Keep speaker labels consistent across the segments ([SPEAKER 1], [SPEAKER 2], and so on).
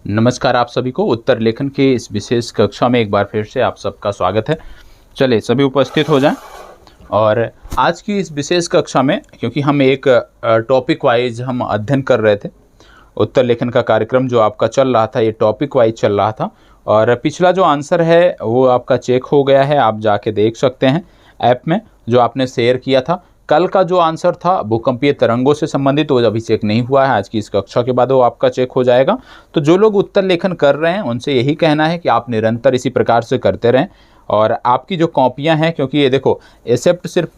[SPEAKER 1] नमस्कार आप सभी को उत्तर लेखन के इस विशेष कक्षा में एक बार फिर से आप सबका स्वागत है। चलिए सभी उपस्थित हो जाएं। और आज की इस विशेष कक्षा में क्योंकि हम एक टॉपिक वाइज हम अध्ययन कर रहे थे, उत्तर लेखन का कार्यक्रम जो आपका चल रहा था ये टॉपिक वाइज चल रहा था और पिछला जो आंसर है वो आपका चेक हो गया है, आप जाके देख सकते हैं ऐप में जो आपने शेयर किया था। कल का जो आंसर था भूकंपीय तरंगों से संबंधित वो अभी चेक नहीं हुआ है, आज की इस कक्षा के बाद वो आपका चेक हो जाएगा। तो जो लोग उत्तर लेखन कर रहे हैं उनसे यही कहना है कि आप निरंतर इसी प्रकार से करते रहें। और आपकी जो कॉपियां हैं, क्योंकि ये देखो एक्सेप्ट सिर्फ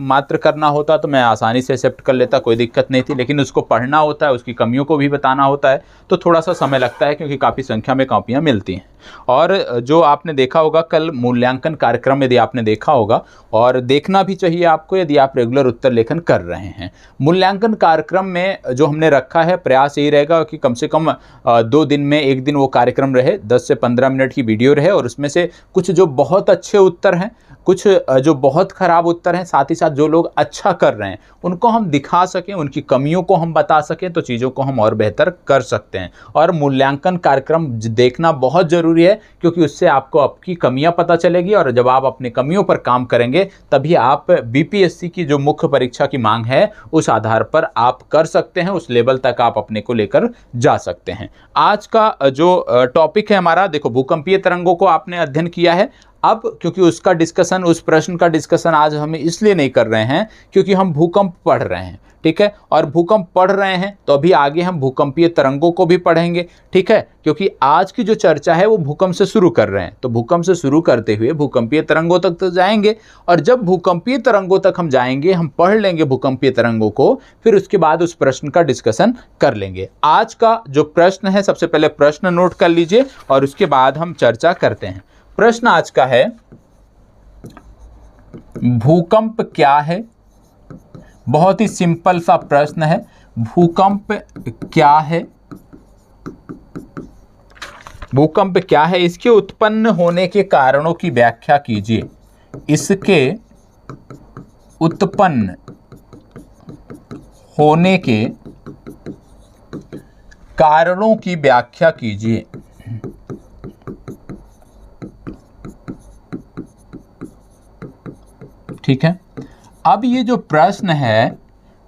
[SPEAKER 1] मात्र करना होता तो मैं आसानी से एक्सेप्ट कर लेता, कोई दिक्कत नहीं थी, लेकिन उसको पढ़ना होता है, उसकी कमियों को भी बताना होता है तो थोड़ा सा समय लगता है क्योंकि काफ़ी संख्या में कॉपियां मिलती हैं। और जो आपने देखा होगा कल मूल्यांकन कार्यक्रम यदि आपने देखा होगा, और देखना भी चाहिए आपको यदि आप रेगुलर उत्तर लेखन कर रहे हैं। मूल्यांकन कार्यक्रम में जो हमने रखा है प्रयास यही रहेगा कि कम से कम 2 दिन में एक दिन वो कार्यक्रम रहे, 10 से 15 मिनट की वीडियो रहे और उसमें से कुछ जो बहुत अच्छे उत्तर हैं, कुछ जो बहुत ख़राब उत्तर हैं, साथ ही साथ जो लोग अच्छा कर रहे हैं उनको हम दिखा सकें, उनकी कमियों को हम बता सकें तो चीज़ों को हम और बेहतर कर सकते हैं। और मूल्यांकन कार्यक्रम देखना बहुत ज़रूरी है क्योंकि उससे आपको आपकी कमियां पता चलेगी और जब आप अपनी कमियों पर काम करेंगे तभी आप बीपीएससी की जो मुख्य परीक्षा की मांग है उस आधार पर आप कर सकते हैं, उस लेवल तक आप अपने को लेकर जा सकते हैं। आज का जो टॉपिक है हमारा, देखो भूकंपीय तरंगों को आपने अध्ययन किया है। अब क्योंकि उसका डिस्कशन, उस प्रश्न का डिस्कशन आज हम इसलिए नहीं कर रहे हैं क्योंकि हम भूकंप पढ़ रहे हैं, ठीक है। और भूकंप पढ़ रहे हैं तो अभी आगे हम भूकंपीय तरंगों को भी पढ़ेंगे, ठीक है। क्योंकि आज की जो चर्चा है वो भूकंप से शुरू कर रहे हैं, तो भूकंप से शुरू करते हुए भूकंपीय तरंगों तक तो जाएंगे। और जब भूकंपीय तरंगों तक हम जाएंगे, हम पढ़ लेंगे भूकंपीय तरंगों को, फिर उसके बाद उस प्रश्न का डिस्कशन कर लेंगे। आज का जो प्रश्न है, सबसे पहले प्रश्न नोट कर लीजिए और उसके बाद हम चर्चा करते हैं। प्रश्न आज का है, भूकंप क्या है? बहुत ही सिंपल सा प्रश्न है, भूकंप क्या है? भूकंप क्या है? इसके उत्पन्न होने के कारणों की व्याख्या कीजिए। इसके उत्पन्न होने के कारणों की व्याख्या कीजिए। ठीक है। अब ये जो प्रश्न है,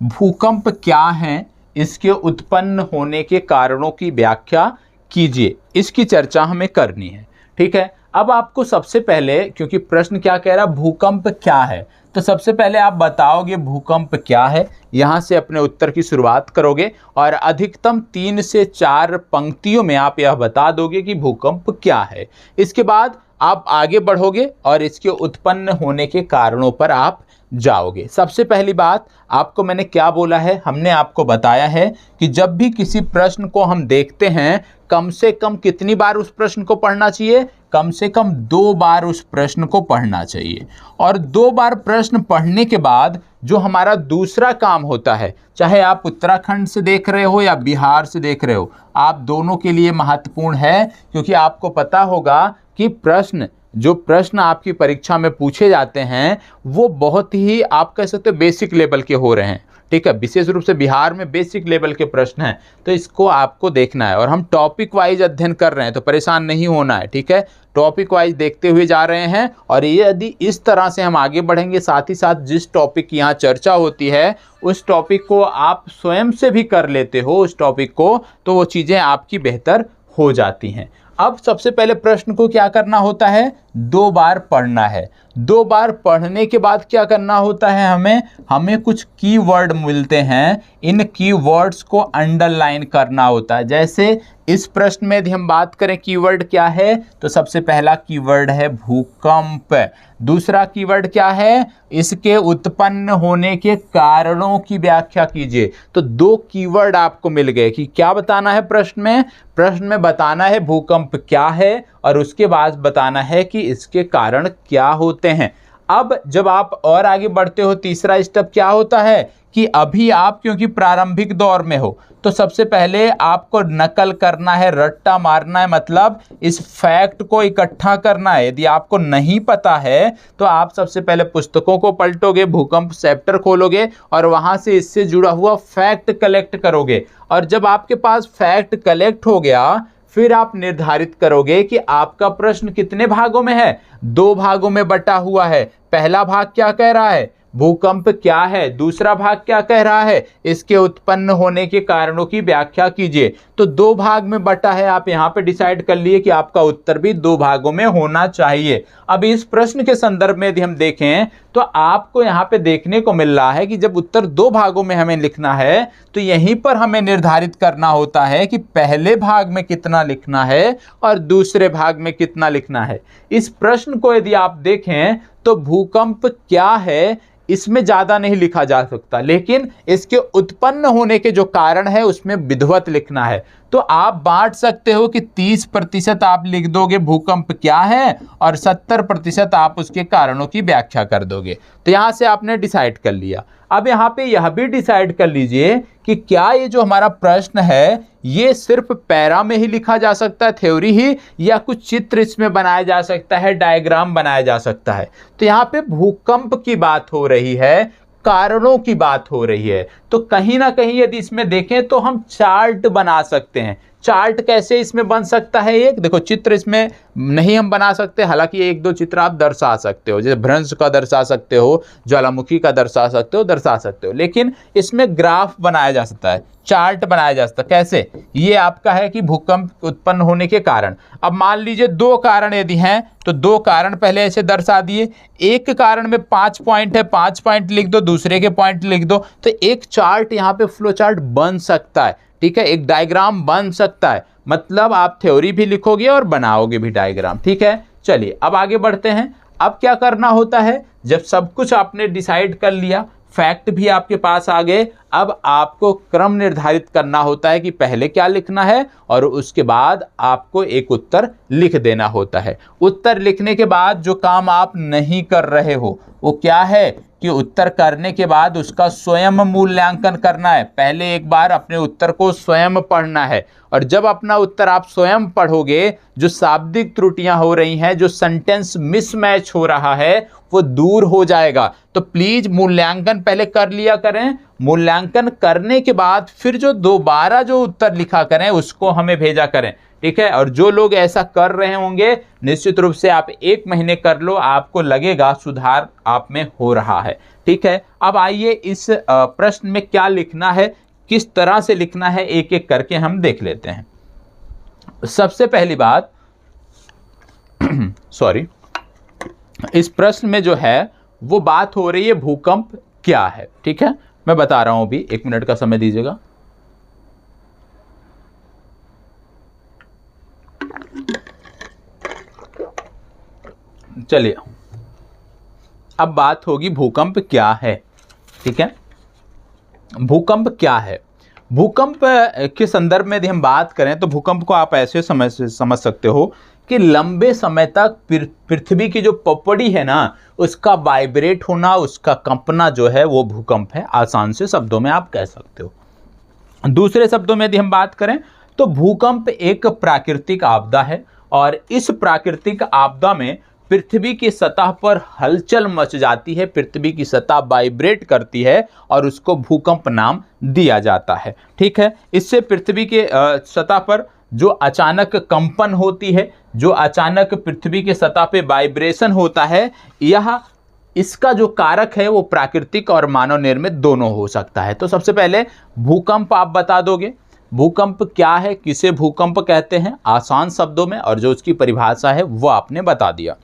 [SPEAKER 1] भूकंप क्या है, इसके उत्पन्न होने के कारणों की व्याख्या कीजिए, इसकी चर्चा हमें करनी है, ठीक है। अब आपको सबसे पहले, क्योंकि प्रश्न क्या कह रहा है, भूकंप क्या है, तो सबसे पहले आप बताओगे भूकंप क्या है, यहां से अपने उत्तर की शुरुआत करोगे और अधिकतम 3 से 4 पंक्तियों में आप यह बता दोगे कि भूकंप क्या है। इसके बाद आप आगे बढ़ोगे और इसके उत्पन्न होने के कारणों पर आप जाओगे। सबसे पहली बात आपको मैंने क्या बोला है, हमने आपको बताया है कि जब भी किसी प्रश्न को हम देखते हैं, कम से कम कितनी बार उस प्रश्न को पढ़ना चाहिए? कम से कम 2 बार उस प्रश्न को पढ़ना चाहिए। और 2 बार प्रश्न पढ़ने के बाद जो हमारा दूसरा काम होता है, चाहे आप उत्तराखंड से देख रहे हो या बिहार से देख रहे हो, आप दोनों के लिए महत्वपूर्ण है क्योंकि आपको पता होगा कि जो प्रश्न आपकी परीक्षा में पूछे जाते हैं वो बहुत ही, आप कह सकते हो, बेसिक लेवल के हो रहे हैं, ठीक है। विशेष रूप से बिहार में बेसिक लेवल के प्रश्न हैं, तो इसको आपको देखना है। और हम टॉपिक वाइज अध्ययन कर रहे हैं तो परेशान नहीं होना है, ठीक है। टॉपिक वाइज देखते हुए जा रहे हैं और ये यदि इस तरह से हम आगे बढ़ेंगे, साथ ही साथ जिस टॉपिक की यहाँ चर्चा होती है उस टॉपिक को आप स्वयं से भी कर लेते हो उस टॉपिक को, तो वो चीज़ें आपकी बेहतर हो जाती हैं। अब सबसे पहले प्रश्न को क्या करना होता है? 2 बार पढ़ना है। 2 बार पढ़ने के बाद क्या करना होता है? हमें कुछ कीवर्ड मिलते हैं, इन कीवर्ड्स को अंडरलाइन करना होता है। जैसे इस प्रश्न में यदि हम बात करें कीवर्ड क्या है, तो सबसे पहला कीवर्ड है भूकंप। दूसरा कीवर्ड क्या है? इसके उत्पन्न होने के कारणों की व्याख्या कीजिए। तो 2 कीवर्ड आपको मिल गए कि क्या बताना है प्रश्न में? प्रश्न में बताना है भूकंप क्या है और उसके बाद बताना है कि इसके कारण क्या होते हैं। अब जब आप और आगे बढ़ते हो, तीसरा स्टेप क्या होता है कि अभी आप क्योंकि प्रारंभिक दौर में हो तो सबसे पहले आपको नकल करना है, रट्टा मारना है, मतलब इस फैक्ट को इकट्ठा करना है। यदि आपको नहीं पता है तो आप सबसे पहले पुस्तकों को पलटोगे, भूकंप चैप्टर खोलोगे और वहां से इससे जुड़ा हुआ फैक्ट कलेक्ट करोगे। और जब आपके पास फैक्ट कलेक्ट हो गया, फिर आप निर्धारित करोगे कि आपका प्रश्न कितने भागों में है, 2 भागों में बटा हुआ है। पहला भाग क्या कह रहा है, भूकंप क्या है, दूसरा भाग क्या कह रहा है, इसके उत्पन्न होने के कारणों की व्याख्या कीजिए। तो 2 भाग में बटा है, आप यहाँ पे डिसाइड कर लिए कि आपका उत्तर भी 2 भागों में होना चाहिए। अब इस प्रश्न के संदर्भ में यदि हम देखें तो आपको यहाँ पे देखने को मिल रहा है कि जब उत्तर 2 भागों में हमें लिखना है तो यहीं पर हमें निर्धारित करना होता है कि पहले भाग में कितना लिखना है और दूसरे भाग में कितना लिखना है। इस प्रश्न को यदि आप देखें तो भूकंप क्या है इसमें ज्यादा नहीं लिखा जा सकता, लेकिन इसके उत्पन्न होने के जो कारण है उसमें विधिवत लिखना है। तो आप बांट सकते हो कि 30% आप लिख दोगे भूकंप क्या है और 70% आप उसके कारणों की व्याख्या कर दोगे। तो यहां से आपने डिसाइड कर लिया। अब यहाँ पे यह भी डिसाइड कर लीजिए कि क्या ये जो हमारा प्रश्न है ये सिर्फ पैरा में ही लिखा जा सकता है, थ्योरी ही, या कुछ चित्र इसमें बनाया जा सकता है, डायग्राम बनाया जा सकता है। तो यहाँ पे भूकंप की बात हो रही है, कारणों की बात हो रही है, तो कहीं ना कहीं यदि इसमें देखें तो हम चार्ट बना सकते हैं। चार्ट कैसे इसमें बन सकता है, एक देखो चित्र इसमें नहीं हम बना सकते, हालांकि 1-2 चित्र आप दर्शा सकते हो, जैसे भ्रंश का दर्शा सकते हो, ज्वालामुखी का दर्शा सकते हो, लेकिन इसमें ग्राफ बनाया जा सकता है, चार्ट बनाया जा सकता है। कैसे, ये आपका है कि भूकंप उत्पन्न होने के कारण। अब मान लीजिए 2 कारण यदि हैं तो 2 कारण पहले ऐसे दर्शा दिए, एक कारण में 5 पॉइंट है, 5 पॉइंट लिख दो, दूसरे के पॉइंट लिख दो, तो एक चार्ट यहाँ पे फ्लो चार्ट बन सकता है। ठीक है, एक डायग्राम बन सकता है, मतलब आप थ्योरी भी लिखोगे और बनाओगे भी डायग्राम। ठीक है, चलिए अब आगे बढ़ते हैं। अब क्या करना होता है, जब सब कुछ आपने डिसाइड कर लिया, फैक्ट भी आपके पास आ गए, अब आपको क्रम निर्धारित करना होता है कि पहले क्या लिखना है और उसके बाद आपको एक उत्तर लिख देना होता है। उत्तर लिखने के बाद जो काम आप नहीं कर रहे हो वो क्या है कि उत्तर करने के बाद उसका स्वयं मूल्यांकन करना है। पहले एक बार अपने उत्तर को स्वयं पढ़ना है, और जब अपना उत्तर आप स्वयं पढ़ोगे, जो शाब्दिक त्रुटियां हो रही हैं, जो सेंटेंस मिसमैच हो रहा है, वो दूर हो जाएगा। तो प्लीज मूल्यांकन पहले कर लिया करें, मूल्यांकन करने के बाद फिर जो दोबारा जो उत्तर लिखा करें उसको हमें भेजा करें। ठीक है, और जो लोग ऐसा कर रहे होंगे निश्चित रूप से आप 1 महीने कर लो, आपको लगेगा सुधार आप में हो रहा है। ठीक है, अब आइए इस प्रश्न में क्या लिखना है, किस तरह से लिखना है, एक एक करके हम देख लेते हैं। सबसे पहली बात सॉरी, इस प्रश्न में जो है वो बात हो रही है भूकंप क्या है। ठीक है, मैं बता रहा हूं, अभी 1 मिनट का समय दीजिएगा। चलिए अब बात होगी भूकंप क्या है। ठीक है, भूकंप क्या है। भूकंप के संदर्भ में यदि हम बात करें तो भूकंप को आप ऐसे समझ सकते हो कि लंबे समय तक पृथ्वी की जो पपड़ी है ना उसका वाइब्रेट होना, उसका कंपना जो है वो भूकंप है। आसान से शब्दों में आप कह सकते हो। दूसरे शब्दों में यदि हम बात करें तो भूकंप एक प्राकृतिक आपदा है, और इस प्राकृतिक आपदा में पृथ्वी की सतह पर हलचल मच जाती है, पृथ्वी की सतह वाइब्रेट करती है और उसको भूकंप नाम दिया जाता है। ठीक है, इससे पृथ्वी के सतह पर जो अचानक कंपन होती है, जो अचानक पृथ्वी के सतह पे वाइब्रेशन होता है, यह इसका जो कारक है वो प्राकृतिक और मानव निर्मित दोनों हो सकता है। तो सबसे पहले भूकंप आप बता दोगे, भूकंप क्या है, किसे भूकंप कहते हैं आसान शब्दों में, और जो उसकी परिभाषा है वो आपने बता दिया।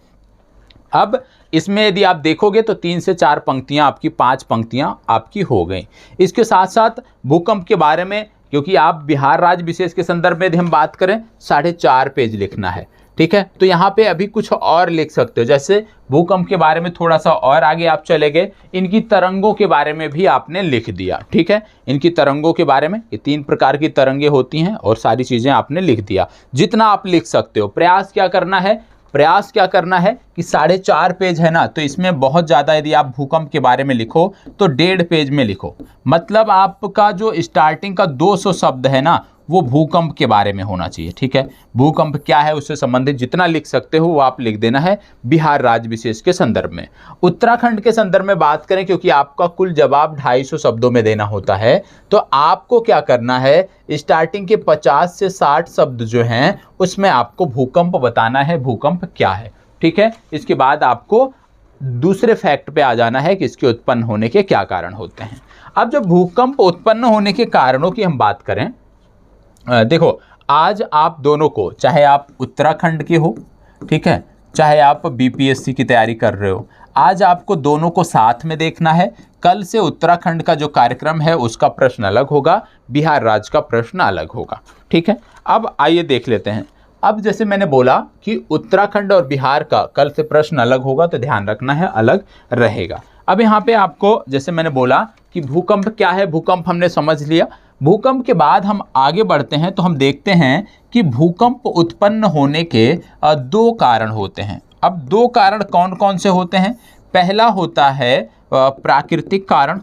[SPEAKER 1] अब इसमें यदि आप देखोगे तो 3 से 4 पंक्तियां आपकी, 5 पंक्तियां आपकी हो गई। इसके साथ साथ भूकंप के बारे में, क्योंकि आप बिहार राज्य विशेष के संदर्भ में यदि हम बात करें 4.5 पेज लिखना है। ठीक है, तो यहाँ पे अभी कुछ और लिख सकते हो, जैसे भूकंप के बारे में थोड़ा सा और आगे आप चले गए, इनकी तरंगों के बारे में भी आपने लिख दिया। ठीक है, इनकी तरंगों के बारे में, ये 3 प्रकार की तरंगे होती हैं और सारी चीजें आपने लिख दिया, जितना आप लिख सकते हो। प्रयास क्या करना है, प्रयास क्या करना है कि 4.5 पेज है ना, तो इसमें बहुत ज़्यादा यदि आप भूकंप के बारे में लिखो तो 1.5 पेज में लिखो। मतलब आपका जो स्टार्टिंग का 200 शब्द है ना वो भूकंप के बारे में होना चाहिए। ठीक है, भूकंप क्या है उससे संबंधित जितना लिख सकते हो वो आप लिख देना है बिहार राज्य विशेष के संदर्भ में। उत्तराखंड के संदर्भ में बात करें, क्योंकि आपका कुल जवाब 250 शब्दों में देना होता है, तो आपको क्या करना है, स्टार्टिंग के 50 से 60 शब्द जो हैं उसमें आपको भूकंप बताना है, भूकंप क्या है। ठीक है, इसके बाद आपको दूसरे फैक्ट पे आ जाना है कि इसके उत्पन्न होने के क्या कारण होते हैं। अब जब भूकंप उत्पन्न होने के कारणों की हम बात करें, देखो आज आप दोनों को, चाहे आप उत्तराखंड के हो, ठीक है, चाहे आप बीपीएससी की तैयारी कर रहे हो, आज आपको दोनों को साथ में देखना है। कल से उत्तराखंड का जो कार्यक्रम है उसका प्रश्न अलग होगा, बिहार राज्य का प्रश्न अलग होगा। ठीक है, अब आइए देख लेते हैं। अब जैसे मैंने बोला कि उत्तराखंड और बिहार का कल से प्रश्न अलग होगा, तो ध्यान रखना है अलग रहेगा। अब यहाँ पे आपको जैसे मैंने बोला कि भूकंप क्या है, भूकंप हमने समझ लिया। भूकंप के बाद हम आगे बढ़ते हैं तो हम देखते हैं कि भूकंप उत्पन्न होने के दो कारण होते हैं। अब दो कारण कौन कौन से होते हैं? पहला होता है प्राकृतिक कारण,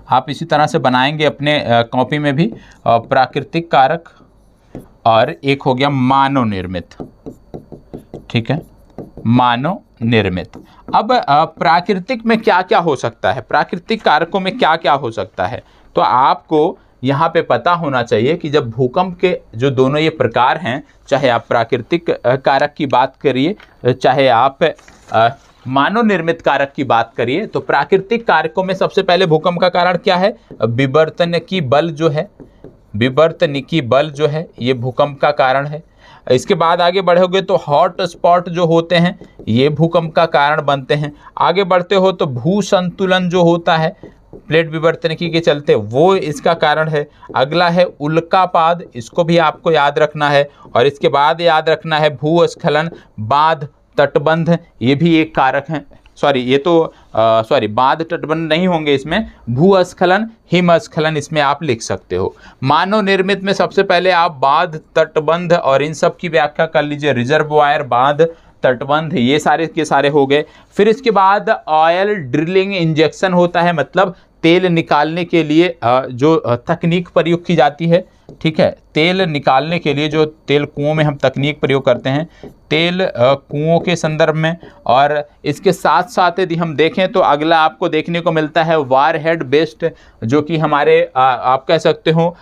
[SPEAKER 1] आप इसी तरह से बनाएंगे अपने कॉपी में भी, प्राकृतिक कारक, और एक हो गया मानव निर्मित। ठीक है, मानव निर्मित। अब प्राकृतिक में क्या क्या हो सकता है, प्राकृतिक कारकों में क्या क्या हो सकता है, तो आपको यहाँ पे पता होना चाहिए कि जब भूकंप के जो दोनों ये प्रकार हैं, चाहे आप प्राकृतिक कारक की बात करिए, चाहे आप मानव निर्मित कारक की बात करिए, तो प्राकृतिक कारकों में सबसे पहले भूकंप का कारण क्या है? विवर्तनिकी बल जो है, विवर्तनिकी बल जो है ये भूकंप का कारण है। इसके बाद आगे बढ़ोगे तो हॉट स्पॉट जो होते हैं ये भूकंप का कारण बनते हैं। आगे बढ़ते हो तो भू संतुलन जो होता है प्लेट विवर्तनिकी के चलते, वो इसका कारण है। अगला है उल्कापात, इसको भी आपको याद रखना है। और इसके बाद याद रखना है भूस्खलन, बांध, तटबंध, ये भी एक कारक है। बांध तटबंध नहीं होंगे इसमें, भूस्खलन, हिमस्खलन इसमें आप लिख सकते हो। मानव निर्मित में सबसे पहले आप बांध, तटबंध और इन सब की व्याख्या कर लीजिए। रिजर्वोयर, बांध, तटबंध, ये सारे के सारे हो गए। फिर इसके बाद ऑयल ड्रिलिंग इंजेक्शन होता है, मतलब तेल निकालने के लिए जो तकनीक प्रयोग की जाती है। ठीक है, तेल निकालने के लिए जो तेल कुओं में हम तकनीक प्रयोग करते हैं, तेल कुओं के संदर्भ में। और इसके साथ साथ यदि हम देखें तो अगला आपको देखने को मिलता है वार हेड बेस्ड, जो कि हमारे आप कह सकते हो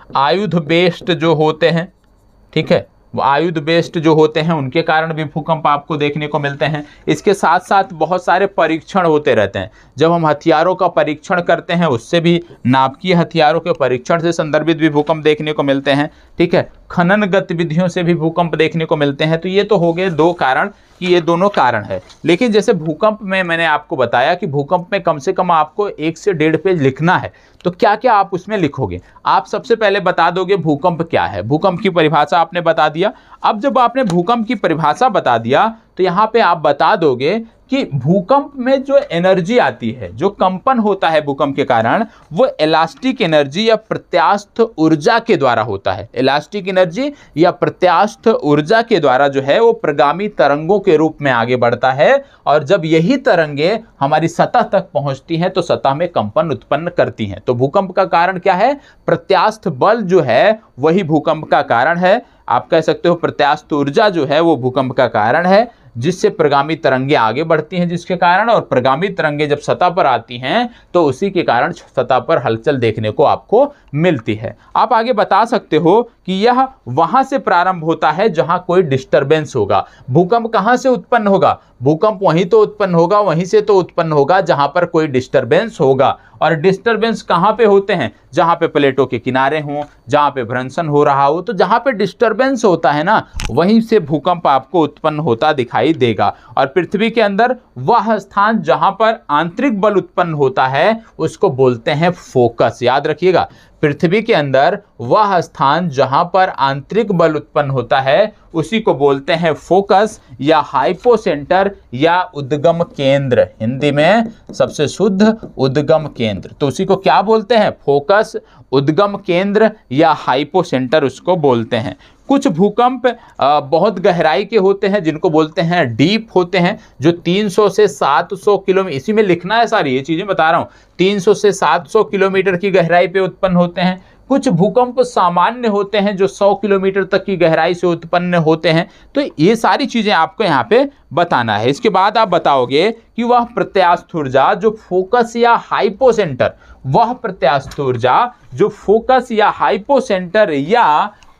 [SPEAKER 1] आयुध बेस्ड जो होते हैं। ठीक है, वो आयुध बेस्ड जो होते हैं उनके कारण भी भूकंप आपको देखने को मिलते हैं। इसके साथ साथ बहुत सारे परीक्षण होते रहते हैं। जब हम हथियारों का परीक्षण करते हैं उससे भी, नाभिकीय हथियारों के परीक्षण से संदर्भित भी भूकंप देखने को मिलते हैं। ठीक है, खनन गतिविधियों से भी भूकंप देखने को मिलते हैं। तो ये तो हो गए दो कारण कि ये दोनों कारण है। लेकिन जैसे भूकंप में मैंने आपको बताया कि भूकंप में कम से कम आपको 1 से 1.5 पेज लिखना है, तो क्या क्या आप उसमें लिखोगे? आप सबसे पहले बता दोगे भूकंप क्या है, भूकंप की परिभाषा आपने बता दिया। अब जब आपने भूकंप की परिभाषा बता दिया तो यहाँ पे आप बता दोगे कि भूकंप में जो एनर्जी आती है, जो कंपन होता है भूकंप के कारण, वो इलास्टिक एनर्जी या प्रत्यास्थ ऊर्जा के द्वारा होता है। इलास्टिक एनर्जी या प्रत्यास्थ ऊर्जा के द्वारा जो है वो प्रगामी तरंगों के रूप में आगे बढ़ता है। और जब यही तरंगे हमारी सतह तक पहुंचती हैं तो सतह में कंपन उत्पन्न करती हैं। तो भूकंप का कारण क्या है? प्रत्यास्थ बल जो है वही भूकंप का कारण है। आप कह सकते हो प्रत्यास्थ ऊर्जा जो है वो भूकंप का कारण है, जिससे प्रगामी तरंगे आगे बढ़ती हैं जिसके कारण, और प्रगामी तरंगे जब सतह पर आती हैं तो उसी के कारण सतह पर हलचल देखने को आपको मिलती है। आप आगे बता सकते हो कि यह वहां से प्रारंभ होता है जहां कोई डिस्टरबेंस होगा। भूकंप कहां से उत्पन्न होगा? भूकंप वहीं तो उत्पन्न होगा, वहीं से तो उत्पन्न होगा जहां पर कोई डिस्टरबेंस होगा। और डिस्टरबेंस कहां पे होते हैं? जहां पे प्लेटों के किनारे हों, जहां पे भ्रंशन हो रहा हो, तो जहां पे डिस्टरबेंस होता है ना, वहीं से भूकंप आपको उत्पन्न होता दिखाई देगा। और पृथ्वी के अंदर वह स्थान जहां पर आंतरिक बल उत्पन्न होता है उसको बोलते हैं फोकस। याद रखिएगा, पृथ्वी के अंदर वह स्थान जहां पर आंतरिक बल उत्पन्न होता है उसी को बोलते हैं फोकस या हाइपोसेंटर या उद्गम केंद्र। हिंदी में सबसे शुद्ध उद्गम केंद्र, तो उसी को क्या बोलते हैं? फोकस, उद्गम केंद्र या हाइपोसेंटर उसको बोलते हैं। कुछ भूकंप बहुत गहराई के होते हैं जिनको बोलते हैं डीप होते हैं, जो 300 से 700 किलोमीटर, इसी में लिखना है सारी ये चीजें बता रहा हूं, 300 से 700 किलोमीटर की गहराई पे उत्पन्न होते हैं। कुछ भूकंप सामान्य होते हैं जो 100 किलोमीटर तक की गहराई से उत्पन्न होते हैं। तो ये सारी चीजें आपको यहाँ पे बताना है। इसके बाद आप बताओगे कि वह प्रत्यास्थ ऊर्जा जो फोकस या हाइपोसेंटर, वह प्रत्यास्थ ऊर्जा जो फोकस या हाइपोसेंटर या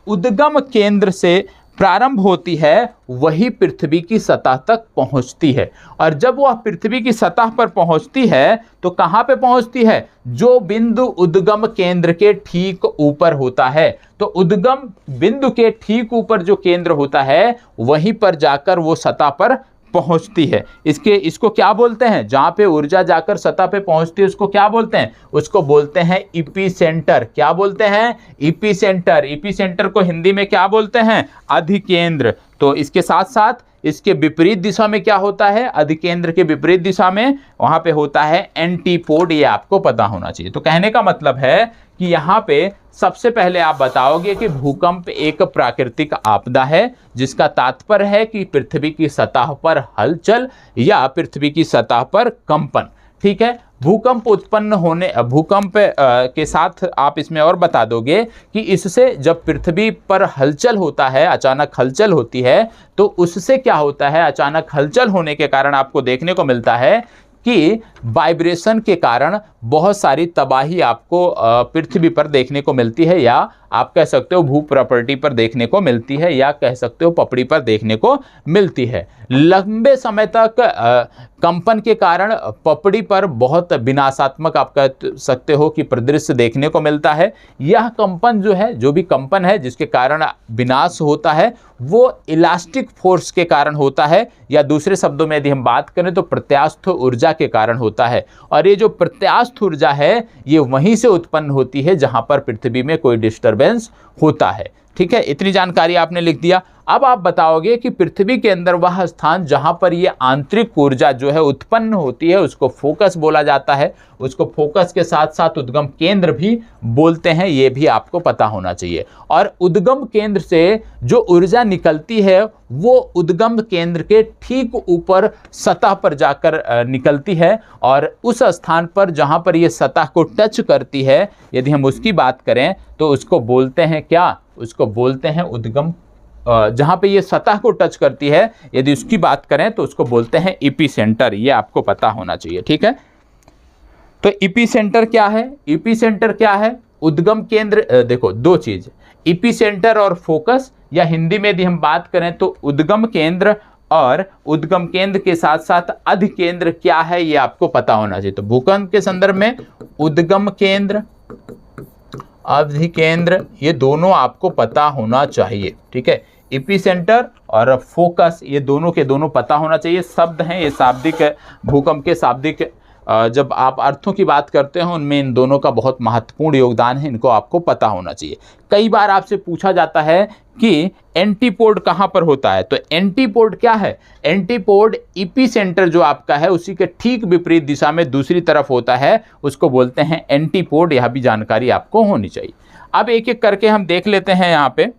[SPEAKER 1] उद्गम केंद्र से प्रारंभ होती है वही पृथ्वी की सतह तक पहुंचती है। और जब वह पृथ्वी की सतह पर पहुंचती है तो कहां पे पहुंचती है? जो बिंदु उद्गम केंद्र के ठीक ऊपर होता है। तो उद्गम बिंदु के ठीक ऊपर जो केंद्र होता है वहीं पर जाकर वो सतह पर पहुंचती है। इसको क्या बोलते हैं? जहां पे ऊर्जा जाकर सतह पे पहुंचती है उसको क्या बोलते हैं? उसको बोलते हैं इपीसेंटर। क्या बोलते हैं? इपीसेंटर। इपीसेंटर को हिंदी में क्या बोलते हैं? अधिकेंद्र। तो इसके साथ साथ इसके विपरीत दिशा में क्या होता है? अधिकेंद्र के विपरीत दिशा में वहां पे होता है एंटीपोड। ये आपको पता होना चाहिए। तो कहने का मतलब है कि यहाँ पे सबसे पहले आप बताओगे कि भूकंप एक प्राकृतिक आपदा है, जिसका तात्पर्य है कि पृथ्वी की सतह पर हलचल या पृथ्वी की सतह पर कंपन। ठीक है। भूकंप उत्पन्न होने, भूकंप के साथ आप इसमें और बता दोगे कि इससे जब पृथ्वी पर हलचल होता है, अचानक हलचल होती है, तो उससे क्या होता है? अचानक हलचल होने के कारण आपको देखने को मिलता है कि वाइब्रेशन के कारण बहुत सारी तबाही आपको पृथ्वी पर देखने को मिलती है, या आप कह सकते हो भू प्रॉपर्टी पर देखने को मिलती है, या कह सकते हो पपड़ी पर देखने को मिलती है। लंबे समय तक कंपन के कारण पपड़ी पर बहुत विनाशात्मक आप कह सकते हो कि परिदृश्य देखने को मिलता है। यह कंपन जो है, जो भी कंपन है जिसके कारण विनाश होता है, वो इलास्टिक फोर्स के कारण होता है, या दूसरे शब्दों में यदि हम बात करें तो प्रत्यास्थ ऊर्जा के कारण होता है। और ये जो प्रत्यास्थ ऊर्जा है ये वहीं से उत्पन्न होती है जहां पर पृथ्वी में कोई डिस्टरबेंस होता है। ठीक है, इतनी जानकारी आपने लिख दिया। अब आप बताओगे कि पृथ्वी के अंदर वह स्थान जहां पर ये आंतरिक ऊर्जा जो है उत्पन्न होती है उसको फोकस बोला जाता है। उसको फोकस के साथ साथ उद्गम केंद्र भी बोलते हैं, ये भी आपको पता होना चाहिए। और उद्गम केंद्र से जो ऊर्जा निकलती है वो उद्गम केंद्र के ठीक ऊपर सतह पर जाकर निकलती है, और उस स्थान पर जहां पर ये सतह को टच करती है, यदि हम उसकी बात करें तो उसको बोलते हैं क्या? उसको बोलते हैं उद्गम। जहां पे ये सतह को टच करती है, यदि उसकी बात करें तो उसको बोलते हैं इपीसेंटर। ये आपको पता होना चाहिए। ठीक है, तो इपीसेंटर क्या है? इपीसेंटर क्या है? उद्गम केंद्र। देखो दो चीज, इपीसेंटर और फोकस, या हिंदी में यदि हम बात करें तो उद्गम केंद्र, और उद्गम केंद्र के साथ साथ अधिकेंद्र क्या है ये आपको पता होना चाहिए। तो भूकंप के संदर्भ में उद्गम केंद्र, अधिकेंद्र, ये दोनों आपको पता होना चाहिए। ठीक है, एपिसेंटर और फोकस ये दोनों के दोनों पता होना चाहिए। शब्द हैं ये शाब्दिक, भूकंप के शाब्दिक जब आप अर्थों की बात करते हो उनमें इन दोनों का बहुत महत्वपूर्ण योगदान है, इनको आपको पता होना चाहिए। कई बार आपसे पूछा जाता है कि एंटीपोड कहाँ पर होता है, तो एंटीपोड क्या है? एंटीपोड एपिसेंटर जो आपका है उसी के ठीक विपरीत दिशा में दूसरी तरफ होता है, उसको बोलते हैं एंटीपोड। यह भी जानकारी आपको होनी चाहिए। अब एक एक करके हम देख लेते हैं, यहाँ पे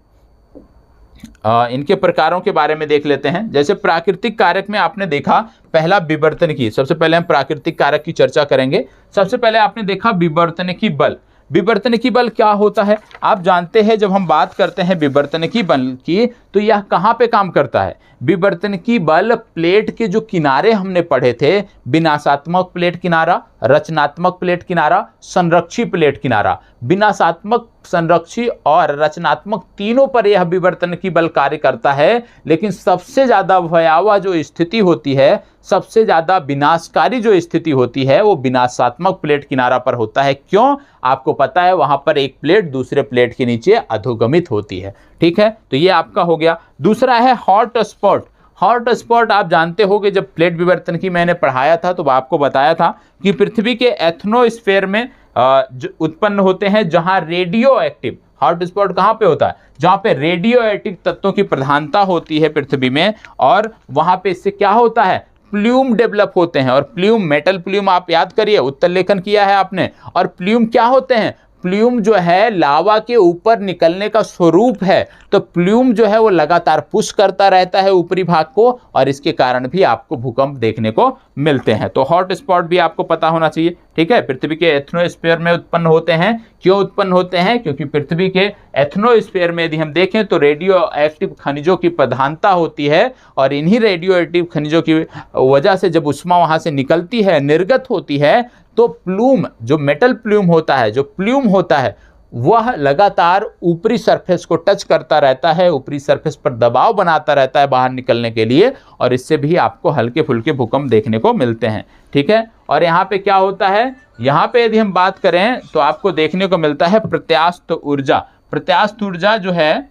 [SPEAKER 1] इनके प्रकारों के बारे में देख लेते हैं। जैसे प्राकृतिक कारक में आपने देखा पहला विवर्तनिकी। सबसे पहले हम प्राकृतिक कारक की चर्चा करेंगे। सबसे पहले आपने देखा विवर्तनिकी बल। विवर्तनिकी बल क्या होता है? आप जानते हैं जब हम बात करते हैं विवर्तनिकी बल की तो यह कहाँ पे काम करता है? विवर्तनिकी बल प्लेट के जो किनारे हमने पढ़े थे, विनाशात्मक प्लेट किनारा, रचनात्मक प्लेट किनारा, संरक्षी प्लेट किनारा, विनाशात्मक, संरक्षी और रचनात्मक तीनों पर यह विवर्तनिकी बल कार्य करता है। लेकिन सबसे ज्यादा भयावह जो स्थिति होती है, सबसे ज्यादा विनाशकारी जो स्थिति होती है वो विनाशात्मक प्लेट किनारा पर होता है। क्यों? आपको पता है वहां पर एक प्लेट दूसरे प्लेट के नीचे अधोगमित होती है। ठीक है, तो ये आपका हो गया। दूसरा है हॉट स्पॉट। हॉट स्पॉट आप जानते हो कि जब प्लेट विवर्तन की मैंने पढ़ाया था तो आपको बताया था कि पृथ्वी के एथनोस्फीयर में उत्पन्न होते हैं जहां रेडियो एक्टिव, हॉट स्पॉट कहां पे होता है? जहां पे रेडियो एक्टिव तत्वों की प्रधानता होती है पृथ्वी में, और वहां पे इससे क्या होता है? प्ल्यूम डेवलप होते हैं। और प्ल्यूम, मेटल प्ल्यूम आप याद करिए, उत्तर लेखन किया है आपने। और प्ल्यूम क्या होते हैं? प्ल्यूम जो है लावा के ऊपर निकलने का स्वरूप है, तो प्ल्यूम जो है वो लगातार पुश करता रहता है ऊपरी भाग को, और इसके कारण भी आपको भूकंप देखने को मिलते हैं। तो हॉट स्पॉट भी आपको पता होना चाहिए, ठीक है। पृथ्वी के एथनोस्फीयर में उत्पन्न होते हैं। क्यों उत्पन्न होते हैं? क्योंकि पृथ्वी के एथनोस्फीयर में यदि हम देखें तो रेडियो एक्टिव खनिजों की प्रधानता होती है, और इन्हीं रेडियो एक्टिव खनिजों की वजह से जब उष्मा वहां से निकलती है, निर्गत होती है, तो प्लूम, जो मेटल प्लूम होता है, जो प्लूम होता है, वह लगातार ऊपरी सरफेस को टच करता रहता है, ऊपरी सरफेस पर दबाव बनाता रहता है बाहर निकलने के लिए, और इससे भी आपको हल्के फुल्के भूकंप देखने को मिलते हैं, ठीक है। और यहाँ पे क्या होता है, यहाँ पे यदि हम बात करें तो आपको देखने को मिलता है प्रत्यास्थ ऊर्जा। प्रत्यास्थ ऊर्जा जो है,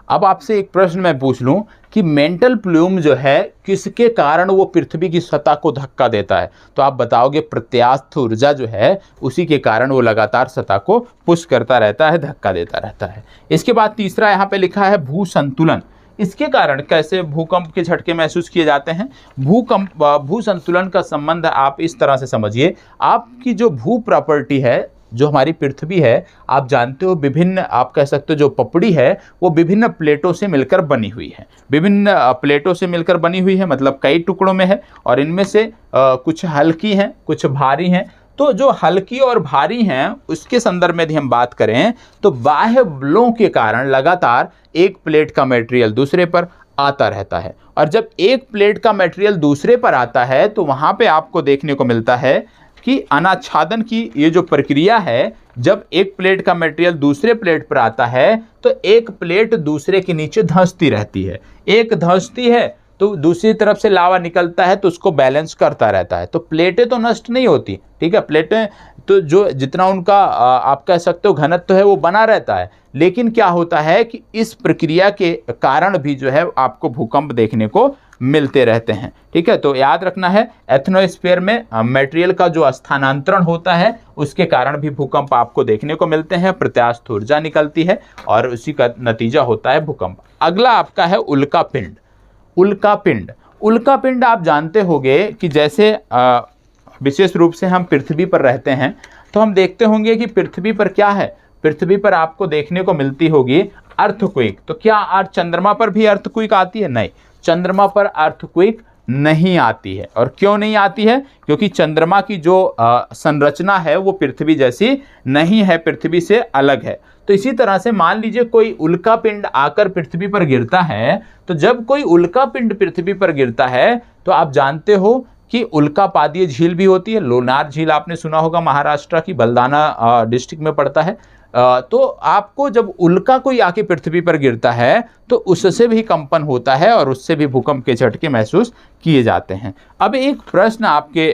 [SPEAKER 1] अब आपसे एक प्रश्न मैं पूछ लूं कि मेंटल प्लूम जो है किसके कारण वो पृथ्वी की सतह को धक्का देता है, तो आप बताओगे प्रत्यास्थ ऊर्जा जो है उसी के कारण वो लगातार सतह को पुश करता रहता है, धक्का देता रहता है। इसके बाद तीसरा यहाँ पे लिखा है भू संतुलन। इसके कारण कैसे भूकंप के झटके महसूस किए जाते हैं? भू संतुलन का संबंध आप इस तरह से समझिए, आपकी जो भू प्रॉपर्टी है, जो हमारी पृथ्वी है, आप जानते हो विभिन्न, आप कह सकते हो जो पपड़ी है वो विभिन्न प्लेटों से मिलकर बनी हुई है, विभिन्न प्लेटों से मिलकर बनी हुई है, मतलब कई टुकड़ों में है, और इनमें से कुछ हल्की हैं, कुछ भारी हैं। तो जो हल्की और भारी हैं उसके संदर्भ में यदि हम बात करें तो बाह्य बलों के कारण लगातार एक प्लेट का मटेरियल दूसरे पर आता रहता है, और जब एक प्लेट का मटेरियल दूसरे पर आता है तो वहाँ पे आपको देखने को मिलता है कि अनाच्छादन की ये जो प्रक्रिया है, जब एक प्लेट का मटेरियल दूसरे प्लेट पर आता है तो एक प्लेट दूसरे के नीचे धंसती रहती है, एक धंसती है तो दूसरी तरफ से लावा निकलता है तो उसको बैलेंस करता रहता है। तो प्लेटें तो नष्ट नहीं होती, ठीक है, प्लेटें तो जो जितना उनका आप कह सकते हो घनत्व है वो बना रहता है, लेकिन क्या होता है कि इस प्रक्रिया के कारण भी जो है आपको भूकंप देखने को मिलते रहते हैं, ठीक है। तो याद रखना है, एथनोस्फीयर में मटेरियल का जो स्थानांतरण होता है उसके कारण भी भूकंप आपको देखने को मिलते हैं, प्रत्यास्थ ऊर्जा निकलती है और उसी का नतीजा होता है भूकंप। अगला आपका है उल्का पिंड। उल्का पिंड, उल्का पिंड आप जानते होंगे कि जैसे विशेष रूप से हम पृथ्वी पर रहते हैं तो हम देखते होंगे कि पृथ्वी पर क्या है, पृथ्वी पर आपको देखने को मिलती होगी अर्थक्वेक। तो क्या आज चंद्रमा पर भी अर्थक्वेक आती है? नहीं, चंद्रमा पर अर्थक्वेक नहीं आती है। और क्यों नहीं आती है? क्योंकि चंद्रमा की जो संरचना है वो पृथ्वी जैसी नहीं है, पृथ्वी से अलग है। तो इसी तरह से मान लीजिए कोई उल्का पिंड आकर पृथ्वी पर गिरता है, तो जब कोई उल्का पिंड पृथ्वी पर गिरता है तो आप जानते हो कि उल्कापातीय झील भी होती है। लोनार झील आपने सुना होगा, महाराष्ट्र की बलदाना डिस्ट्रिक्ट में पड़ता है। तो आपको जब उल्का कोई आके पृथ्वी पर गिरता है तो उससे भी कंपन होता है और उससे भी भूकंप के झटके महसूस किए जाते हैं। अब एक प्रश्न आपके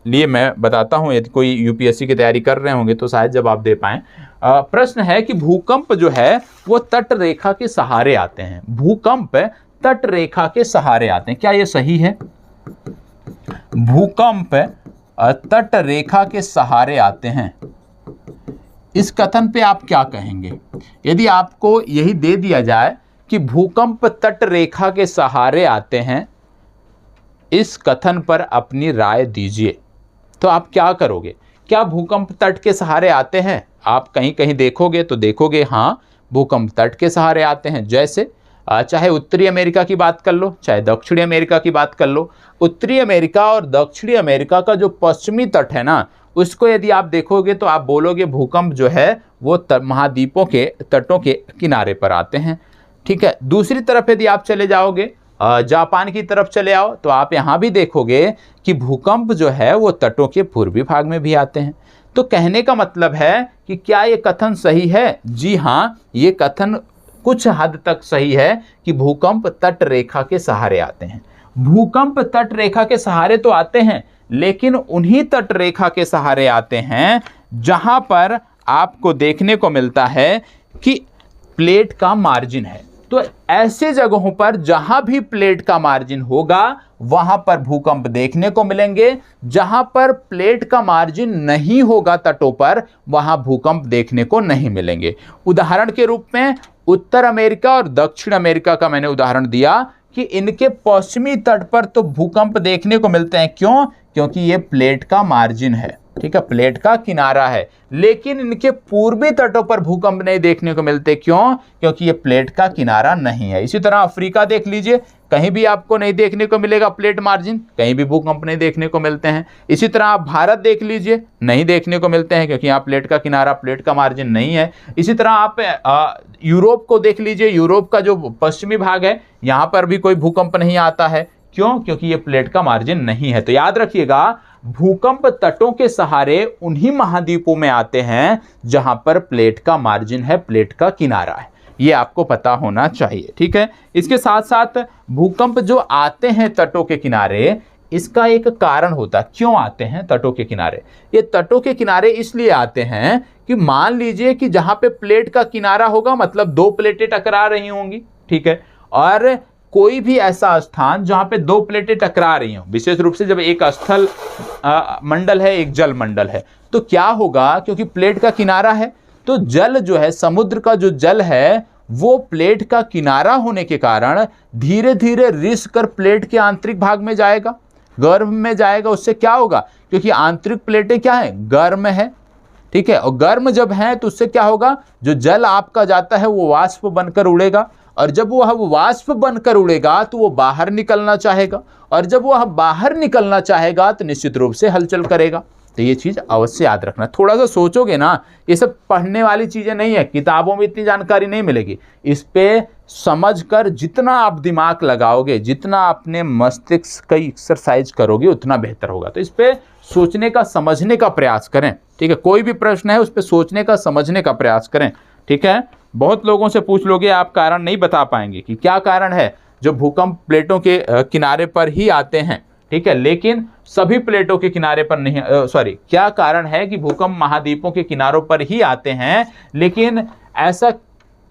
[SPEAKER 1] लिए मैं बताता हूं, यदि कोई यूपीएससी की तैयारी कर रहे होंगे तो शायद जवाब दे पाएं। प्रश्न है कि भूकंप जो है वो तट रेखा के सहारे आते हैं। भूकंप तट रेखा के सहारे आते हैं, क्या ये सही है? भूकंप तट रेखा के सहारे आते हैं, इस कथन पे आप क्या कहेंगे? यदि आपको यही दे दिया जाए कि भूकंप तट रेखा के सहारे आते हैं, इस कथन पर अपनी राय दीजिए, तो आप क्या करोगे? क्या भूकंप तट के सहारे आते हैं? आप कहीं कहीं देखोगे तो देखोगे हाँ, भूकंप तट के सहारे आते हैं। जैसे चाहे उत्तरी अमेरिका की बात कर लो, चाहे दक्षिणी अमेरिका की बात कर लो। उत्तरी अमेरिका और दक्षिणी अमेरिका का जो पश्चिमी तट है ना, उसको यदि आप देखोगे तो आप बोलोगे भूकंप जो है वो महाद्वीपों के तटों के किनारे पर आते हैं, ठीक है। दूसरी तरफ यदि आप चले जाओगे, जापान की तरफ चले आओ, तो आप यहाँ भी देखोगे कि भूकंप जो है वो तटों के पूर्वी भाग में भी आते हैं। तो कहने का मतलब है कि क्या ये कथन सही है? जी हाँ, ये कथन कुछ हद तक सही है कि भूकंप तट रेखा के सहारे आते हैं। भूकंप तट रेखा के सहारे तो आते हैं, लेकिन उन्हीं तट रेखा के सहारे आते हैं जहां पर आपको देखने को मिलता है कि प्लेट का मार्जिन है। तो ऐसे जगहों पर जहां भी प्लेट का मार्जिन होगा वहां पर भूकंप देखने को मिलेंगे। जहां पर प्लेट का मार्जिन नहीं होगा तटों पर, वहां भूकंप देखने को नहीं मिलेंगे। उदाहरण के रूप में उत्तर अमेरिका और दक्षिण अमेरिका का मैंने उदाहरण दिया कि इनके पश्चिमी तट पर तो भूकंप देखने को मिलते हैं। क्यों? क्योंकि ये प्लेट का मार्जिन है। ठीक है, प्लेट का किनारा है, लेकिन इनके पूर्वी तटों पर भूकंप नहीं देखने को मिलते। क्यों? क्योंकि ये प्लेट का किनारा नहीं है। इसी तरह अफ्रीका देख लीजिए, कहीं भी आपको नहीं देखने को मिलेगा प्लेट मार्जिन, कहीं भी भूकंप नहीं देखने को मिलते हैं। इसी तरह आप भारत देख लीजिए, नहीं देखने को मिलते हैं क्योंकि यहाँ प्लेट का किनारा, प्लेट का मार्जिन नहीं है। इसी तरह आप यूरोप को देख लीजिए, यूरोप का जो पश्चिमी भाग है यहाँ पर भी कोई भूकंप नहीं आता है। क्यों? क्योंकि ये प्लेट का मार्जिन नहीं है। तो याद रखिएगा, भूकंप तटों के सहारे उन्हीं महाद्वीपों में आते हैं जहां पर प्लेट का मार्जिन है, प्लेट का किनारा है। ये आपको पता होना चाहिए, ठीक है। इसके साथ साथ भूकंप जो आते हैं तटों के किनारे, इसका एक कारण होता है। क्यों आते हैं तटों के किनारे? ये तटों के किनारे इसलिए आते हैं कि मान लीजिए कि जहां पे प्लेट का किनारा होगा, मतलब दो प्लेटें टकरा रही होंगी, ठीक है, और कोई भी ऐसा स्थान जहां पे दो प्लेटें टकरा रही हों, विशेष रूप से जब एक स्थल मंडल है, एक जल मंडल है, तो क्या होगा? क्योंकि प्लेट का किनारा है, तो जल जो है, समुद्र का जो जल है, वो प्लेट का किनारा होने के कारण धीरे धीरे रिस कर प्लेट के आंतरिक भाग में जाएगा, गर्भ में जाएगा। उससे क्या होगा? क्योंकि आंतरिक प्लेटें क्या है? गर्म है, ठीक है, और गर्म जब है तो उससे क्या होगा? जो जल आपका जाता है वो वाष्प बनकर उड़ेगा, और जब वह वाष्प बनकर उड़ेगा तो वो बाहर निकलना चाहेगा, और जब वह बाहर निकलना चाहेगा तो निश्चित रूप से हलचल करेगा। तो ये चीज़ अवश्य याद रखना। थोड़ा सा सोचोगे ना, ये सब पढ़ने वाली चीज़ें नहीं है, किताबों में इतनी जानकारी नहीं मिलेगी। इस पे समझकर जितना आप दिमाग लगाओगे, जितना अपने मस्तिष्क का एक्सरसाइज करोगे, उतना बेहतर होगा। तो इस पे सोचने का, समझने का प्रयास करें, ठीक है। कोई भी प्रश्न है उस पर सोचने का, समझने का प्रयास करें, ठीक है। बहुत लोगों से पूछ लोगे, आप कारण नहीं बता पाएंगे कि क्या कारण है जो भूकंप प्लेटों के किनारे पर ही आते हैं, ठीक है, लेकिन सभी प्लेटों के किनारे पर नहीं। क्या कारण है कि भूकंप महाद्वीपों के किनारों पर ही आते हैं, लेकिन ऐसा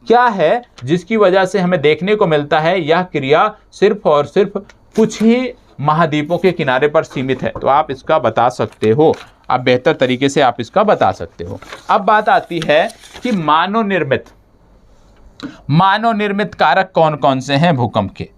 [SPEAKER 1] क्या है जिसकी वजह से हमें देखने को मिलता है यह क्रिया सिर्फ और सिर्फ कुछ ही महाद्वीपों के किनारे पर सीमित है? तो आप इसका बता सकते हो, आप बेहतर तरीके से आप इसका बता सकते हो। अब बात आती है कि मानव निर्मित कारक कौन कौन से हैं भूकंप के?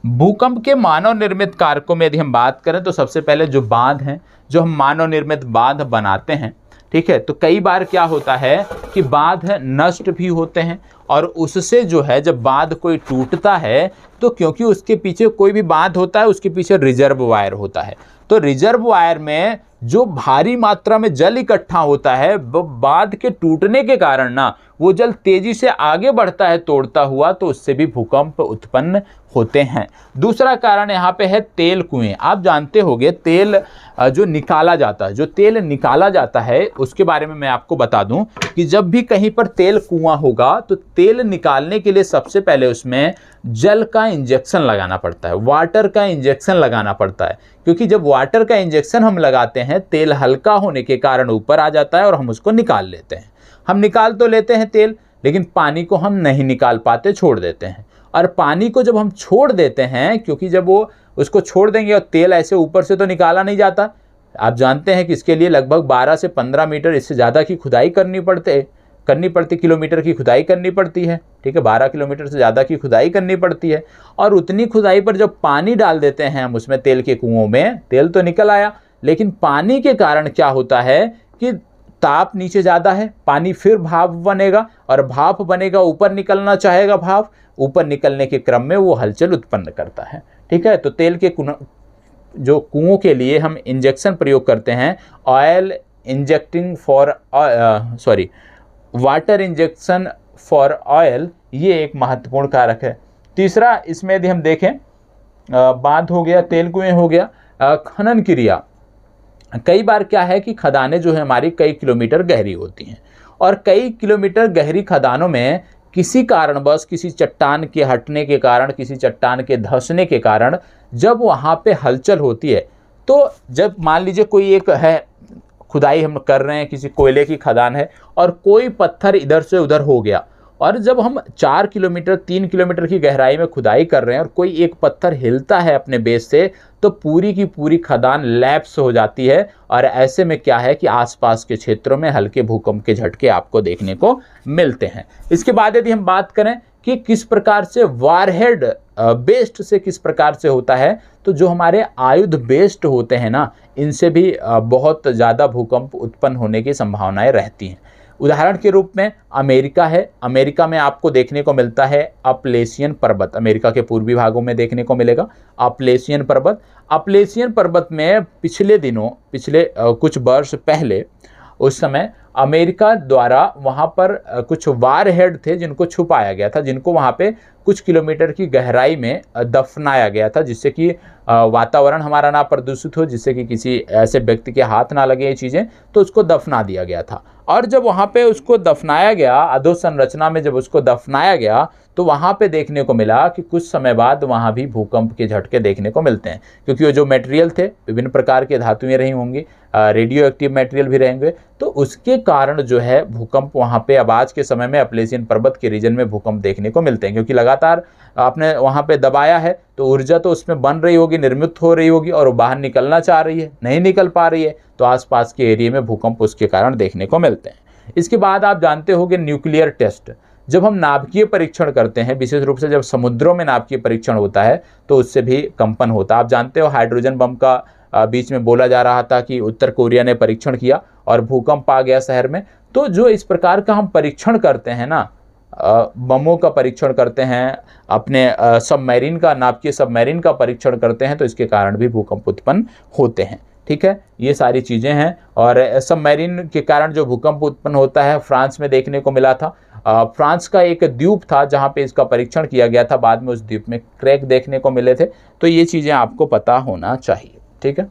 [SPEAKER 1] भूकंप के मानव निर्मित कारकों में यदि हम बात करें तो सबसे पहले जो बांध हैं, जो हम मानव निर्मित बांध बनाते हैं, ठीक है, तो कई बार क्या होता है कि बांध नष्ट भी होते हैं, और उससे जो है जब बांध कोई टूटता है तो क्योंकि उसके पीछे कोई भी बांध होता है, उसके पीछे रिजर्व वायर होता है, तो रिजर्व वायर में जो भारी मात्रा में जल इकट्ठा होता है, वो बांध के टूटने के कारण ना वो जल तेजी से आगे बढ़ता है तोड़ता हुआ, तो उससे भी भूकंप उत्पन्न होते हैं। दूसरा कारण यहाँ पे है तेल कुएं। आप जानते होंगे तेल जो निकाला जाता है, जो तेल निकाला जाता है उसके बारे में मैं आपको बता दूं कि जब भी कहीं पर तेल कुआं होगा तो तेल निकालने के लिए सबसे पहले उसमें जल का इंजेक्शन लगाना पड़ता है, वाटर का इंजेक्शन लगाना पड़ता है, क्योंकि जब वाटर का इंजेक्शन हम लगाते हैं तेल हल्का होने के कारण ऊपर आ जाता है और हम उसको निकाल लेते हैं। हम निकाल तो लेते हैं तेल, लेकिन पानी को हम नहीं निकाल पाते, छोड़ देते हैं। और पानी को जब हम छोड़ देते हैं, क्योंकि जब वो उसको छोड़ देंगे और तेल ऐसे ऊपर से तो निकाला नहीं जाता, आप जानते हैं कि इसके लिए लगभग 12 से 15 मीटर, इससे ज़्यादा की खुदाई करनी पड़ती, किलोमीटर की खुदाई करनी पड़ती है, ठीक है, 12 किलोमीटर से ज़्यादा की खुदाई करनी पड़ती है। और उतनी खुदाई पर जब पानी डाल देते हैं हम उसमें, तेल के कुओं में, तेल तो निकल आया, लेकिन पानी के कारण क्या होता है कि ताप नीचे ज़्यादा है, पानी फिर भाप बनेगा, और भाप बनेगा, ऊपर निकलना चाहेगा, भाप ऊपर निकलने के क्रम में वो हलचल उत्पन्न करता है, ठीक है। तो तेल के जो कुओं के लिए हम इंजेक्शन प्रयोग करते हैं, वाटर इंजेक्शन फॉर ऑयल, ये एक महत्वपूर्ण कारक है। तीसरा, इसमें यदि हम देखें, बांध हो गया, तेल कुएं हो गया, खनन क्रिया। कई बार क्या है कि खदानें जो है हमारी कई किलोमीटर गहरी होती हैं, और कई किलोमीटर गहरी खदानों में किसी कारणवश, किसी चट्टान के हटने के कारण, किसी चट्टान के धंसने के कारण जब वहाँ पे हलचल होती है, तो जब मान लीजिए कोई एक है, खुदाई हम कर रहे हैं, किसी कोयले की खदान है, और कोई पत्थर इधर से उधर हो गया, और जब हम 4 किलोमीटर 3 किलोमीटर की गहराई में खुदाई कर रहे हैं और कोई एक पत्थर हिलता है अपने बेस से, तो पूरी की पूरी खदान लैप्स हो जाती है, और ऐसे में क्या है कि आसपास के क्षेत्रों में हल्के भूकंप के झटके आपको देखने को मिलते हैं। इसके बाद यदि हम बात करें कि किस प्रकार से वारहेड बेस्ड से किस प्रकार से होता है, तो जो हमारे आयुध बेस्ड होते हैं ना, इनसे भी बहुत ज़्यादा भूकंप उत्पन्न होने की संभावनाएं रहती हैं। उदाहरण के रूप में अमेरिका है, अमेरिका में आपको देखने को मिलता है अपलेशियन पर्वत, अमेरिका के पूर्वी भागों में देखने को मिलेगा अपलेशियन पर्वत। अपलेशियन पर्वत में पिछले कुछ वर्ष पहले उस समय अमेरिका द्वारा वहाँ पर कुछ वारहेड थे जिनको छुपाया गया था, जिनको वहाँ पे कुछ किलोमीटर की गहराई में दफनाया गया था, जिससे कि वातावरण हमारा ना प्रदूषित हो, जिससे कि किसी ऐसे व्यक्ति के हाथ ना लगे ये चीज़ें, तो उसको दफना दिया गया था। और जब वहाँ पे उसको दफनाया गया, अधोसंरचना में जब उसको दफनाया गया, तो वहाँ पे देखने को मिला कि कुछ समय बाद वहाँ भी भूकंप के झटके देखने को मिलते हैं, क्योंकि वो जो मटेरियल थे विभिन्न प्रकार के धातुएं रही होंगी, रेडियो एक्टिव मटेरियल भी रहेंगे, तो उसके कारण जो है भूकंप वहाँ पे अब आज के समय में अपलेशियन पर्वत के रीजन में भूकंप देखने को मिलते हैं, क्योंकि लगातार आपने वहाँ पे दबाया है तो ऊर्जा तो उसमें बन रही होगी, निर्मित हो रही होगी, और वो बाहर निकलना चाह रही है, नहीं निकल पा रही है, तो आसपास के एरिया में भूकंप उसके कारण देखने को मिलते हैं। इसके बाद आप जानते होंगे न्यूक्लियर टेस्ट, जब हम नाभिकीय परीक्षण करते हैं, विशेष रूप से जब समुद्रों में नाभिकीय परीक्षण होता है तो उससे भी कंपन होता है। आप जानते हो हाइड्रोजन बम का बीच में बोला जा रहा था कि उत्तर कोरिया ने परीक्षण किया और भूकंप आ गया शहर में। तो जो इस प्रकार का हम परीक्षण करते हैं ना, बमों का परीक्षण करते हैं, अपने सबमरीन का, नाभिकीय सबमरीन का परीक्षण करते हैं, तो इसके कारण भी भूकंप उत्पन्न होते हैं। ठीक है, ये सारी चीज़ें हैं। और सबमरीन के कारण जो भूकंप उत्पन्न होता है फ्रांस में देखने को मिला था। फ्रांस का एक द्वीप था जहाँ पे इसका परीक्षण किया गया था, बाद में उस द्वीप में क्रैक देखने को मिले थे। तो ये चीज़ें आपको पता होना चाहिए। ठीक है,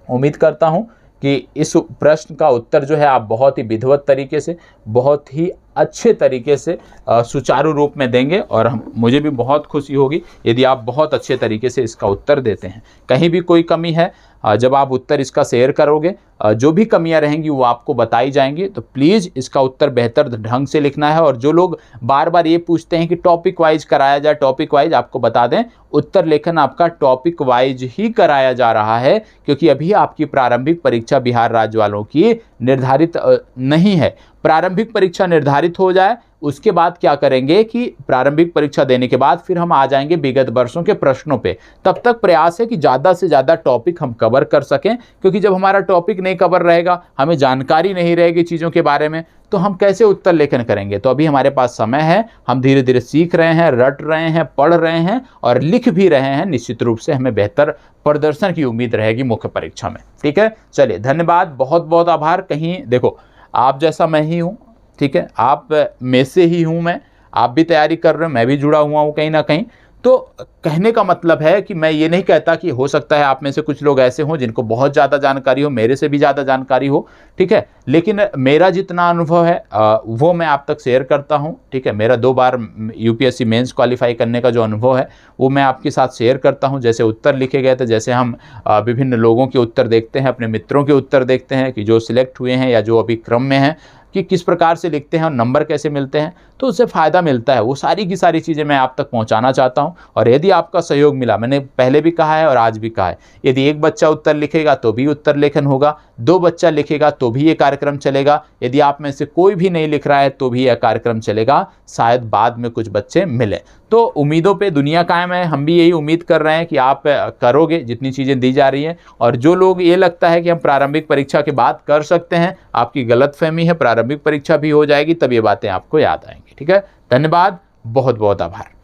[SPEAKER 1] उम्मीद करता हूँ कि इस प्रश्न का उत्तर जो है आप बहुत ही विधिवत तरीके से, बहुत ही अच्छे तरीके से सुचारू रूप में देंगे, और मुझे भी बहुत खुशी होगी यदि आप बहुत अच्छे तरीके से इसका उत्तर देते हैं। कहीं भी कोई कमी है, जब आप उत्तर इसका शेयर करोगे, जो भी कमियां रहेंगी वो आपको बताई जाएंगी। तो प्लीज़ इसका उत्तर बेहतर ढंग से लिखना है। और जो लोग बार बार ये पूछते हैं कि टॉपिक वाइज कराया जाए, टॉपिक वाइज, आपको बता दें उत्तर लेखन आपका टॉपिक वाइज ही कराया जा रहा है, क्योंकि अभी आपकी प्रारंभिक परीक्षा बिहार राज्य वालों की निर्धारित नहीं है। प्रारंभिक परीक्षा निर्धारित हो जाए उसके बाद क्या करेंगे कि प्रारंभिक परीक्षा देने के बाद फिर हम आ जाएंगे विगत वर्षों के प्रश्नों पे। तब तक प्रयास है कि ज़्यादा से ज़्यादा टॉपिक हम कवर कर सकें, क्योंकि जब हमारा टॉपिक नहीं कवर रहेगा, हमें जानकारी नहीं रहेगी चीज़ों के बारे में, तो हम कैसे उत्तर लेखन करेंगे। तो अभी हमारे पास समय है, हम धीरे धीरे सीख रहे हैं, रट रहे हैं, पढ़ रहे हैं और लिख भी रहे हैं। निश्चित रूप से हमें बेहतर प्रदर्शन की उम्मीद रहेगी मुख्य परीक्षा में। ठीक है, चलिए धन्यवाद, बहुत बहुत आभार। कहीं देखो, आप जैसा मैं ही हूँ, ठीक है, आप में से ही हूँ मैं, आप भी तैयारी कर रहे हो, मैं भी जुड़ा हुआ हूँ कहीं ना कहीं। तो कहने का मतलब है कि मैं ये नहीं कहता कि हो सकता है आप में से कुछ लोग ऐसे हों जिनको बहुत ज़्यादा जानकारी हो, मेरे से भी ज़्यादा जानकारी हो, ठीक है, लेकिन मेरा जितना अनुभव है वो मैं आप तक शेयर करता हूँ। ठीक है, मेरा 2 बार यूपीएससी मेंस क्वालिफाई करने का जो अनुभव है वो मैं आपके साथ शेयर करता हूँ। जैसे उत्तर लिखे गए थे, जैसे हम विभिन्न लोगों के उत्तर देखते हैं, अपने मित्रों के उत्तर देखते हैं कि जो सिलेक्ट हुए हैं या जो अभी क्रम में हैं, कि किस प्रकार से लिखते हैं और नंबर कैसे मिलते हैं, तो उससे फ़ायदा मिलता है। वो सारी की सारी चीज़ें मैं आप तक पहुंचाना चाहता हूं। और यदि आपका सहयोग मिला, मैंने पहले भी कहा है और आज भी कहा है, यदि एक बच्चा उत्तर लिखेगा तो भी उत्तर लेखन होगा, 2 बच्चा लिखेगा तो भी ये कार्यक्रम चलेगा, यदि आप में से कोई भी नहीं लिख रहा है तो भी यह कार्यक्रम चलेगा, शायद बाद में कुछ बच्चे मिले। तो उम्मीदों पे दुनिया कायम है, हम भी यही उम्मीद कर रहे हैं कि आप करोगे जितनी चीज़ें दी जा रही हैं। और जो लोग ये लगता है कि हम प्रारंभिक परीक्षा के बाद कर सकते हैं, आपकी गलतफहमी है, प्रारंभिक परीक्षा भी हो जाएगी तब ये बातें आपको याद आएंगी। ठीक है, धन्यवाद, बहुत बहुत आभार।